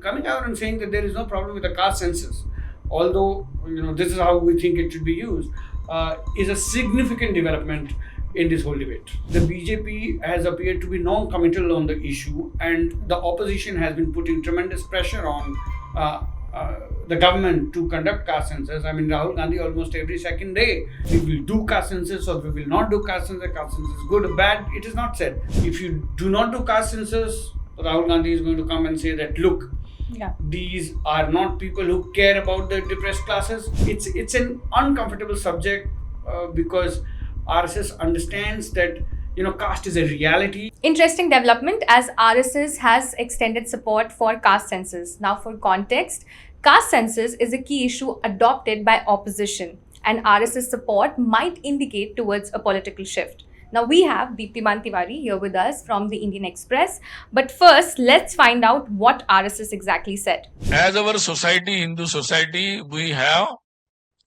parent coming out and saying that there is no problem with the caste census, although this is how we think it should be used, is a significant development in this whole debate. The BJP has appeared to be non-committal on the issue, and the opposition has been putting tremendous pressure on the government to conduct caste census. I mean, Rahul Gandhi almost every second day, we will do caste census or we will not do caste census. Caste census is good or bad, it is not said. If you do not do caste census, Rahul Gandhi is going to come and say that, look, these are not people who care about the depressed classes. It's an uncomfortable subject because RSS understands that caste is a reality. Interesting development as RSS has extended support for caste census. Now for context, caste census is a key issue adopted by opposition, and RSS support might indicate towards a political shift. Now we have Deeptiman Tiwary here with us from the Indian Express. But first, let's find out what RSS exactly said. As our society, Hindu society, we have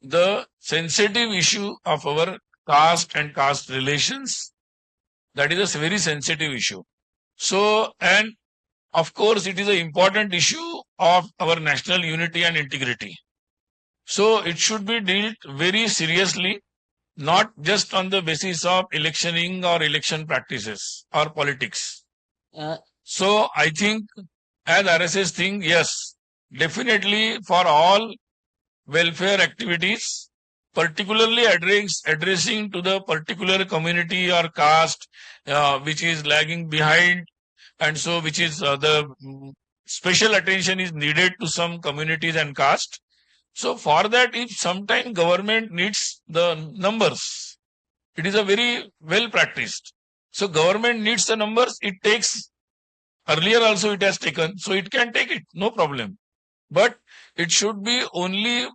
the sensitive issue of our caste and caste relations. That is a very sensitive issue. So, and of course, it is an important issue of our national unity and integrity. So, it should be dealt very seriously, not just on the basis of electioning or election practices or politics. So, I think as RSS think, yes, definitely for all welfare activities, particularly addressing to the particular community or caste which is lagging behind, and so which is the special attention is needed to some communities and caste. So for that, if sometime government needs the numbers, it is a very well practiced. So government needs the numbers, it takes, earlier also it has taken, so it can take it, no problem. But it should be only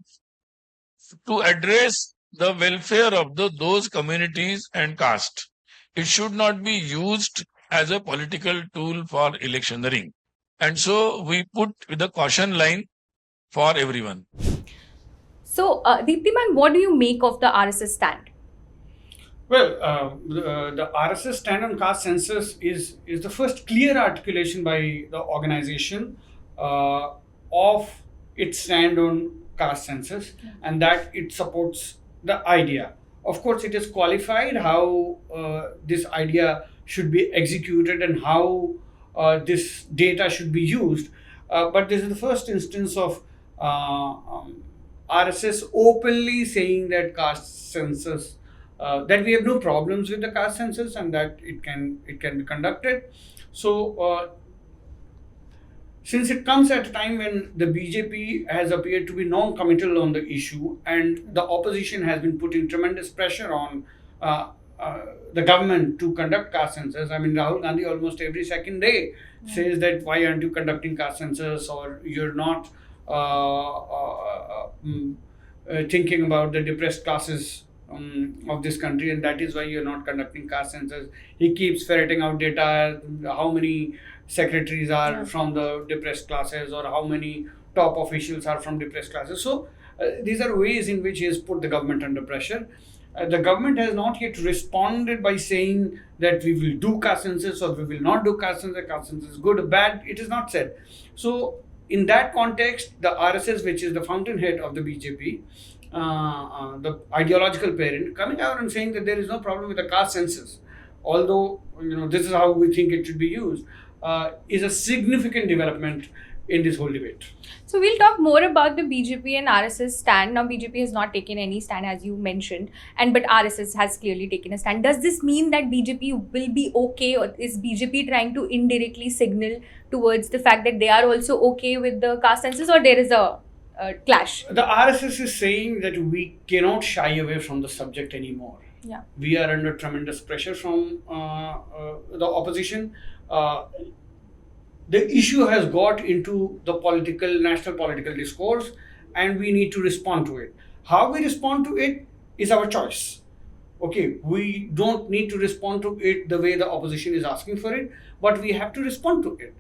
to address the welfare of those communities and caste. It should not be used as a political tool for electioneering. And so we put the caution line for everyone. So, Deeptiman, what do you make of the RSS stand? Well, the RSS stand on caste census is the first clear articulation by the organization of its stand on caste census, and that it supports the idea. Of course, it is qualified how this idea should be executed and how this data should be used. But this is the first instance of RSS openly saying that caste census, that we have no problems with the caste census and that it can be conducted. So since it comes at a time when the BJP has appeared to be non-committal on the issue, and the opposition has been putting tremendous pressure on the government to conduct caste census. I mean, Rahul Gandhi almost every second day says that, why aren't you conducting caste census, or you're not thinking about the depressed classes of this country, and that is why you're not conducting caste census. He keeps ferreting out data, how many secretaries are from the depressed classes, or how many top officials are from depressed classes. So these are ways in which he has put the government under pressure. The government has not yet responded by saying that we will do caste census or we will not do caste census. Caste census is good or bad, it is not said. So in that context, the RSS, which is the fountainhead of the BJP, the ideological parent, coming out and saying that there is no problem with the caste census, although this is how we think it should be used, is a significant development in this whole debate. So we'll talk more about the BJP and RSS stand. Now BJP has not taken any stand, as you mentioned, but RSS has clearly taken a stand. Does this mean that BJP will be okay, or is BJP trying to indirectly signal towards the fact that they are also okay with the caste census, or there is a clash? The RSS is saying that we cannot shy away from the subject anymore. Yeah. We are under tremendous pressure from the opposition. The issue has got into the national political discourse, and we need to respond to it. How we respond to it is our choice. Okay, we don't need to respond to it the way the opposition is asking for it, but we have to respond to it.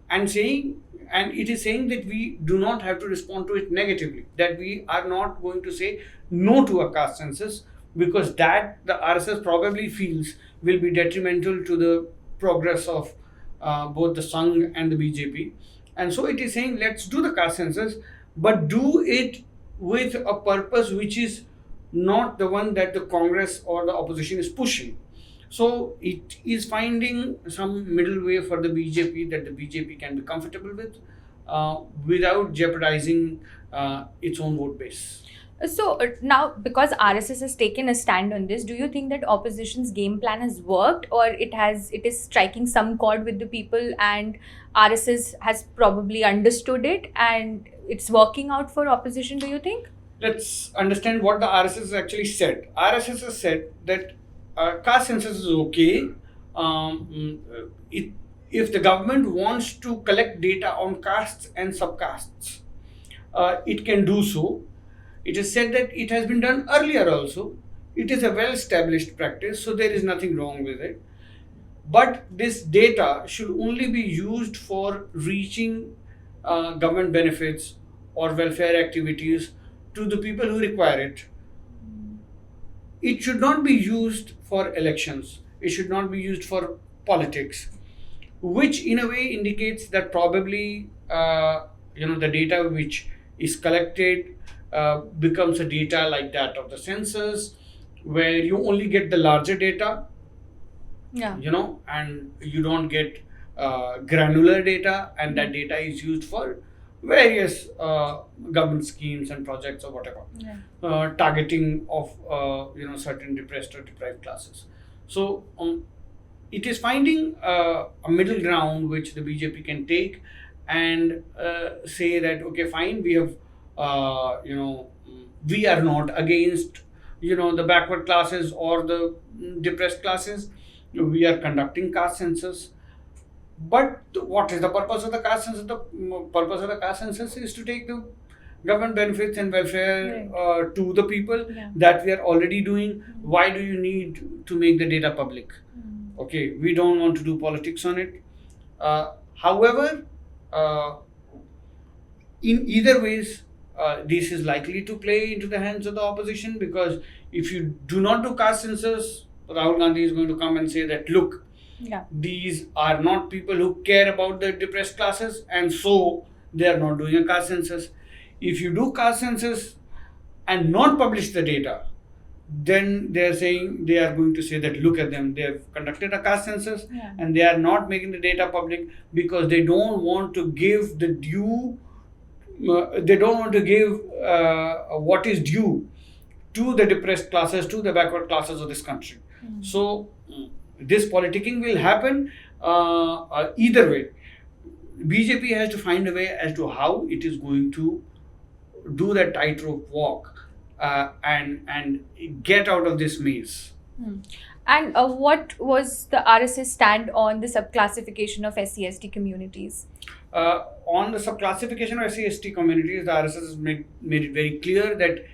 And it is saying that we do not have to respond to it negatively, that we are not going to say no to a caste census, because that the RSS probably feels will be detrimental to the progress of both the Sangh and the BJP. And so it is saying, let's do the caste census, but do it with a purpose which is not the one that the Congress or the opposition is pushing. So it is finding some middle way for the BJP that the BJP can be comfortable with, without jeopardizing its own vote base. So now, because RSS has taken a stand on this, do you think that opposition's game plan has worked, or it is striking some chord with the people, and RSS has probably understood it and it's working out for opposition? Do you think? Let's understand what the RSS actually said. RSS has said that caste census is okay. If the government wants to collect data on castes and subcastes, it can do so. It is said that it has been done earlier also. It is a well-established practice, so there is nothing wrong with it. But this data should only be used for reaching government benefits or welfare activities to the people who require it. It should not be used for elections. It should not be used for politics, which in a way indicates that probably the data which is collected becomes a data like that of the census, where you only get the larger data, Yeah. And you don't get granular data, and that data is used for various government schemes and projects or whatever, Yeah. targeting of certain depressed or deprived classes. So it is finding a middle ground which the BJP can take and say that, okay, fine, we have we are not against the backward classes or the depressed classes. We are conducting caste census, but what is the purpose of the caste census? The purpose of the caste census is to take the government benefits and welfare to the people. Yeah. That we are already doing. Why do you need to make the data public? Okay, we don't want to do politics on it. However, in either ways, this is likely to play into the hands of the opposition, because if you do not do caste census, Rahul Gandhi is going to come and say that, look, Yeah. these are not people who care about the depressed classes, and so they are not doing a caste census. If you do caste census and not publish the data, then they are going to say that, look at them, they have conducted a caste census, Yeah. and they are not making the data public because they don't want to give the due. They don't want to give what is due to the depressed classes, to the backward classes of this country. So this politicking will happen either way. BJP has to find a way as to how it is going to do that tightrope walk and get out of this maze. And what was the RSS stand on the subclassification of SC/ST communities? On the subclassification of SC/ST communities, the RSS has made it very clear that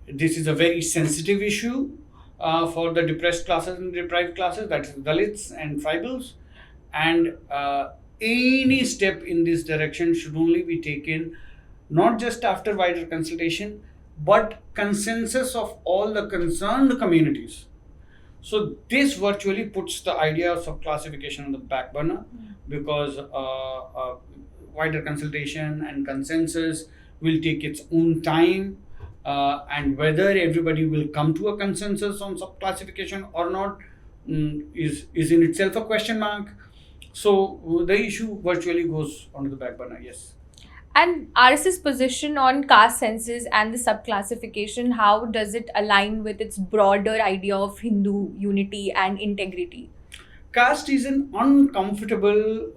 this is a very sensitive issue for the depressed classes and deprived classes, that is Dalits and tribals, and any step in this direction should only be taken not just after wider consultation, but consensus of all the concerned communities. So this virtually puts the idea of subclassification on the back burner, because wider consultation and consensus will take its own time, and whether everybody will come to a consensus on subclassification or not is in itself a question mark. So the issue virtually goes onto the back burner. Yes. And RSS position on caste census and the subclassification, how does it align with its broader idea of Hindu unity and integrity? Caste is an uncomfortable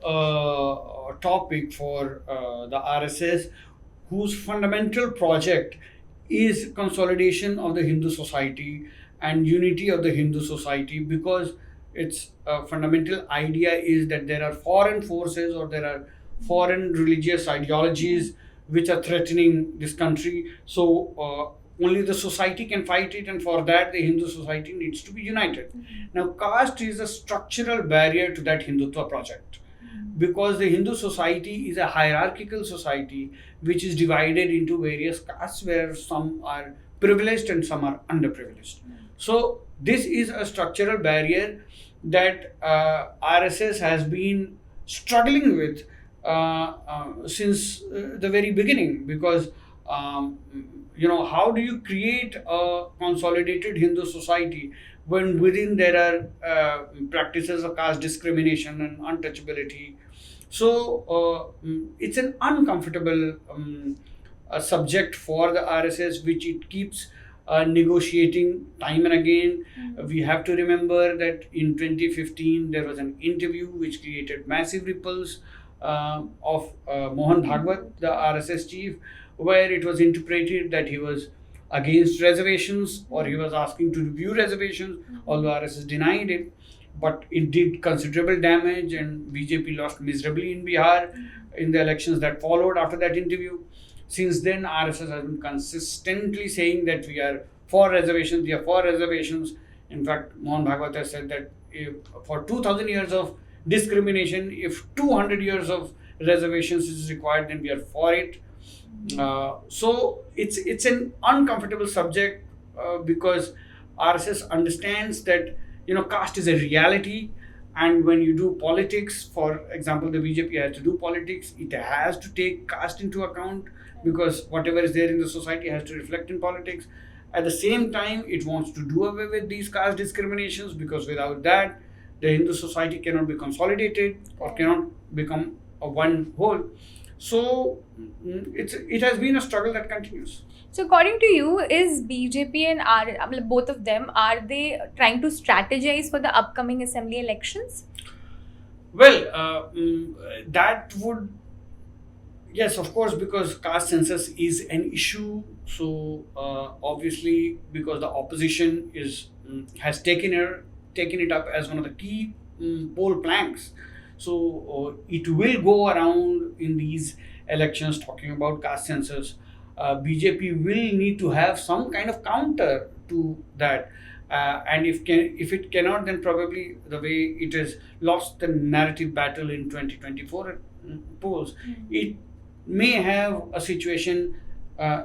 topic for the RSS, whose fundamental project is consolidation of the Hindu society and unity of the Hindu society, because its fundamental idea is that there are foreign forces or there are foreign religious ideologies which are threatening this country. So only the society can fight it, and for that the Hindu society needs to be united. Now, caste is a structural barrier to that Hindutva project, because the Hindu society is a hierarchical society which is divided into various castes, where some are privileged and some are underprivileged. So this is a structural barrier that RSS has been struggling with since the very beginning, because how do you create a consolidated Hindu society when within there are practices of caste discrimination and untouchability? So it's an uncomfortable subject for the RSS, which it keeps negotiating time and again. We have to remember that in 2015 there was an interview which created massive ripples of Mohan Bhagwat, the RSS chief, where it was interpreted that he was against reservations or he was asking to review reservations, although RSS denied it. But it did considerable damage, and BJP lost miserably in Bihar in the elections that followed after that interview. Since then, RSS has been consistently saying that we are for reservations, we are for reservations. In fact, Mohan Bhagwat has said that if for 2000 years of discrimination, if 200 years of reservations is required, then we are for it. So it's an uncomfortable subject because RSS understands that caste is a reality, and when you do politics, for example, the BJP has to do politics, it has to take caste into account because whatever is there in the society has to reflect in politics. At the same time, it wants to do away with these caste discriminations because without that, the Hindu society cannot be consolidated or cannot become a one whole. So it has been a struggle that continues. So according to you, is BJP and both of them, are they trying to strategize for the upcoming assembly elections? Well, that would, yes, of course, because caste census is an issue. So obviously, because the opposition has taken it up as one of the key poll planks. So it will go around in these elections talking about caste census. BJP will need to have some kind of counter to that. And if it cannot, then probably the way it has lost the narrative battle in 2024 polls, it may have a situation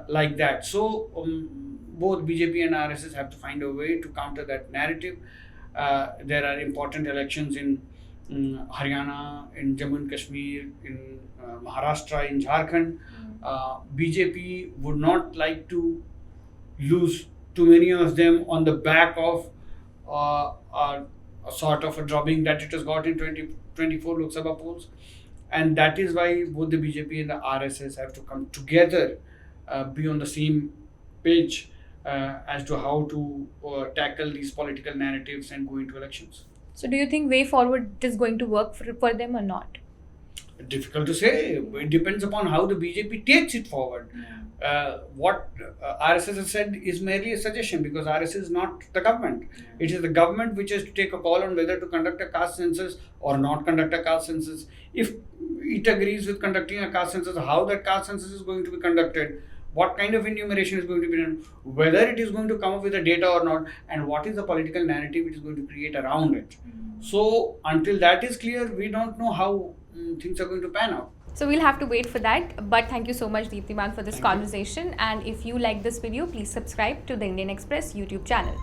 like that. So both BJP and RSS have to find a way to counter that narrative. There are important elections in Haryana, in Jammu and Kashmir, in Maharashtra, in Jharkhand. BJP would not like to lose too many of them on the back of a sort of a drubbing that it has got in 2024 Lok Sabha polls. And that is why both the BJP and the RSS have to come together, be on the same page as to how to tackle these political narratives and go into elections. So do you think way forward is going to work for them or not? Difficult to say. It depends upon how the BJP takes it forward. What RSS has said is merely a suggestion because RSS is not the government. It is the government which has to take a call on whether to conduct a caste census or not conduct a caste census. If it agrees with conducting a caste census, how that caste census is going to be conducted, what kind of enumeration is going to be done, whether it is going to come up with the data or not, and what is the political narrative it is going to create around it. So until that is clear, we don't know how things are going to pan out. So we'll have to wait for that. But thank you so much, Deeptiman, for this Thank you. conversation. And if you like this video, please subscribe to the Indian Express YouTube channel.